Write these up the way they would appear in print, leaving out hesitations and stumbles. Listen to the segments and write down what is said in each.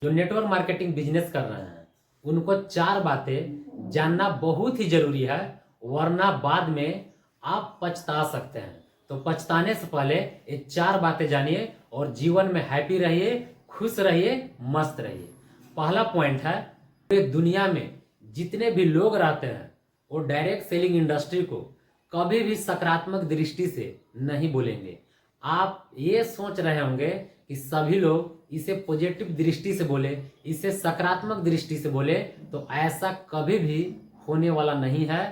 जो network marketing business कर रहे हैं उनको 4 बातें जानना बहुत ही जरूरी है, वरना बाद में आप पछता सकते हैं। तो पछताने से पहले ये 4 बातें जानिए और जीवन में हैप्पी रहिए, खुश रहिए, मस्त रहिए। पहला पॉइंट है, पूरे दुनिया में जितने भी लोग रहते हैं वो डायरेक्ट सेलिंग इंडस्ट्री को कभी भी सकारात्मक दृष्टि से नहीं बोलेंगे। आप ये सोच रहे होंगे कि सभी लोग इसे पॉजिटिव दृष्टि से बोले, इसे सकारात्मक दृष्टि से बोले, तो ऐसा कभी भी होने वाला नहीं है।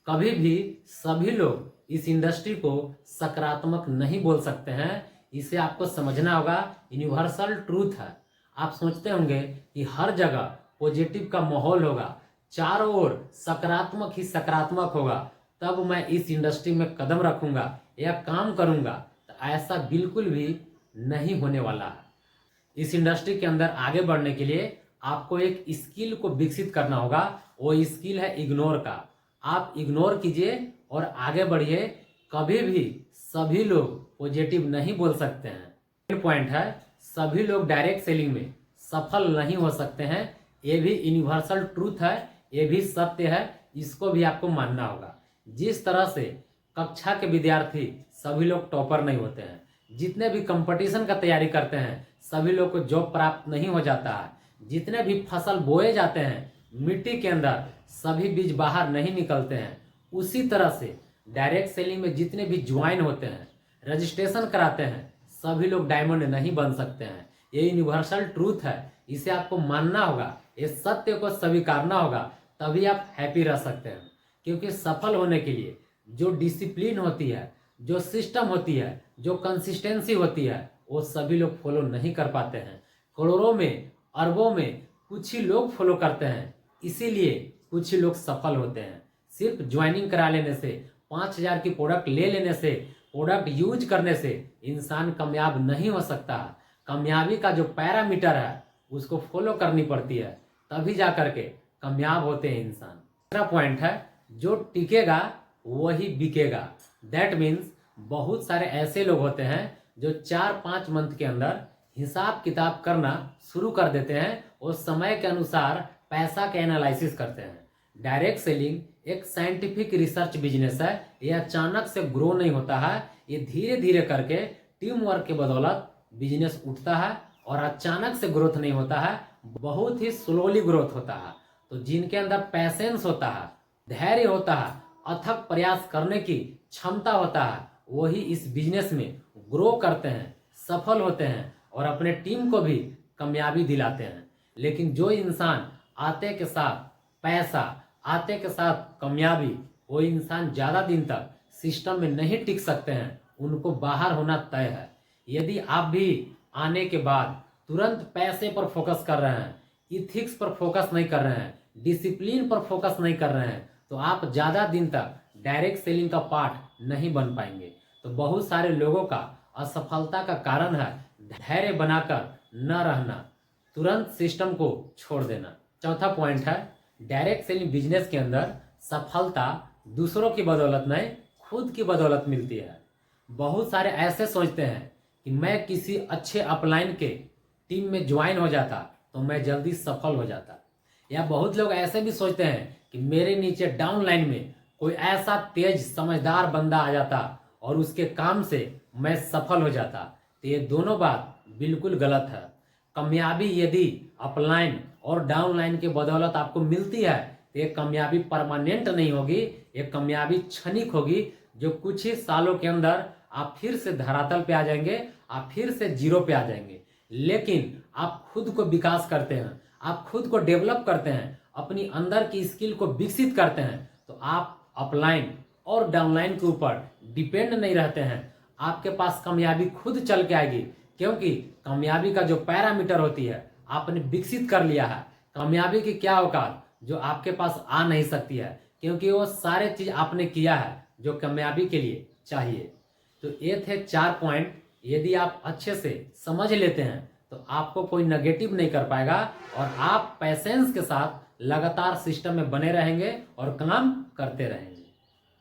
कभी भी सभी लोग इस इंडस्ट्री को सकारात्मक नहीं बोल सकते हैं। इसे आपको समझना होगा, यूनिवर्सल ट्रूथ है। आप सोचते होंगे कि हर जगह पॉजिटिव का माहौल होगा, चारों ओर सकारात्मक ही सकारात्मक होगा, तब मैं इस इंडस्ट्री में कदम रखूंगा या काम करूंगा। तो ऐसा बिल्कुल भी नहीं होने वाला है। इस इंडस्ट्री के अंदर आगे बढ़ने के लिए आपको एक स्किल को विकसित करना होगा। वो स्किल है इग्नोर का। आप इग्नोर कीजिए और आगे बढ़िए। कभी भी सभी लोग पॉजिटिव नहीं बोल सकते हैं। पॉइंट है, सभी लोग डायरेक्ट सेलिंग में सफल नहीं हो सकते हैं। ये भी यूनिवर्सल ट्रूथ है, ये भी सत्य है, इसको भी आपको मानना होगा। जिस तरह से कक्षा के विद्यार्थी सभी लोग टॉपर नहीं होते हैं, जितने भी कंपटीशन का तैयारी करते हैं सभी लोग को जॉब प्राप्त नहीं हो जाता है, जितने भी फसल बोए जाते हैं मिट्टी के अंदर सभी बीज बाहर नहीं निकलते हैं, उसी तरह से डायरेक्ट सेलिंग में जितने भी ज्वाइन होते हैं, रजिस्ट्रेशन कराते हैं, सभी लोग डायमंड नहीं बन सकते हैं। ये यूनिवर्सल ट्रूथ है, इसे आपको मानना होगा, ये सत्य को स्वीकारना होगा, तभी आप हैप्पी रह सकते हैं। क्योंकि सफल होने के लिए जो डिसिप्लिन होती है, जो सिस्टम होती है, जो कंसिस्टेंसी होती है, वो सभी लोग फॉलो नहीं कर पाते हैं। करोड़ों में, अरबों में कुछ ही लोग फॉलो करते हैं, इसीलिए कुछ ही लोग सफल होते हैं। सिर्फ ज्वाइनिंग करा लेने से, 5,000 की प्रोडक्ट ले लेने से, प्रोडक्ट यूज करने से इंसान कामयाब नहीं हो सकता। कामयाबी का जो पैरामीटर है उसको फॉलो करनी पड़ती है, तभी जा करके कामयाब होते हैं इंसान। दूसरा पॉइंट है, जो टिकेगा वही बिकेगा। दैट मीन्स बहुत सारे ऐसे लोग होते हैं जो 4-5 मंथ के अंदर हिसाब किताब करना शुरू कर देते हैं और समय के अनुसार पैसा के एनालिसिस करते हैं। डायरेक्ट सेलिंग एक साइंटिफिक रिसर्च बिजनेस है। ये अचानक से ग्रो नहीं होता है, ये धीरे धीरे करके टीम वर्क के बदौलत बिजनेस उठता है और अचानक से ग्रोथ नहीं होता है, बहुत ही स्लोली ग्रोथ होता है। तो जिनके अंदर पैसेंस होता है, धैर्य होता है, अथक प्रयास करने की क्षमता होता है, वही इस बिजनेस में ग्रो करते हैं, सफल होते हैं और अपने टीम को भी कामयाबी दिलाते हैं। लेकिन जो इंसान आते के साथ पैसा, आते के साथ कामयाबी, वो इंसान ज़्यादा दिन तक सिस्टम में नहीं टिक सकते हैं, उनको बाहर होना तय है। यदि आप भी आने के बाद तुरंत पैसे पर फोकस कर रहे हैं, इथिक्स पर फोकस नहीं कर रहे हैं, डिसिप्लिन पर फोकस नहीं कर रहे हैं, तो आप ज़्यादा दिन तक डायरेक्ट सेलिंग का पार्ट नहीं बन पाएंगे। तो बहुत सारे लोगों का असफलता का कारण है धैर्य बनाकर न रहना, तुरंत सिस्टम को छोड़ देना। चौथा पॉइंट है, डायरेक्ट सेलिंग बिजनेस के अंदर सफलता दूसरों की बदौलत नहीं, खुद की बदौलत मिलती है। बहुत सारे ऐसे सोचते हैं कि मैं किसी अच्छे अपलाइन के टीम में ज्वाइन हो जाता तो मैं जल्दी सफल हो जाता। या बहुत लोग ऐसे भी सोचते हैं कि मेरे नीचे डाउनलाइन में कोई ऐसा तेज समझदार बंदा आ जाता और उसके काम से मैं सफल हो जाता। तो ये दोनों बात बिल्कुल गलत है। कामयाबी यदि अपलाइन और डाउनलाइन के बदौलत आपको मिलती है तो ये कामयाबी परमानेंट नहीं होगी, ये कामयाबी क्षणिक होगी, जो कुछ ही सालों के अंदर आप फिर से धरातल पे आ जाएंगे, आप फिर से जीरो पे आ जाएंगे। लेकिन आप खुद को विकास करते हैं, आप खुद को डेवलप करते हैं, अपनी अंदर की स्किल को विकसित करते हैं, तो आप अपलाइन और डाउनलाइन के ऊपर डिपेंड नहीं रहते हैं। आपके पास कामयाबी खुद चल के आएगी, क्योंकि कामयाबी का जो पैरामीटर होती है आपने विकसित कर लिया है। कामयाबी की क्या औकात जो आपके पास आ नहीं सकती है, क्योंकि वो सारे चीज आपने किया है जो कामयाबी के लिए चाहिए। तो ये थे 4 पॉइंट। यदि आप अच्छे से समझ लेते हैं तो आपको कोई नेगेटिव नहीं कर पाएगा और आप पैसेंस के साथ लगातार सिस्टम में बने रहेंगे और काम करते रहेंगे।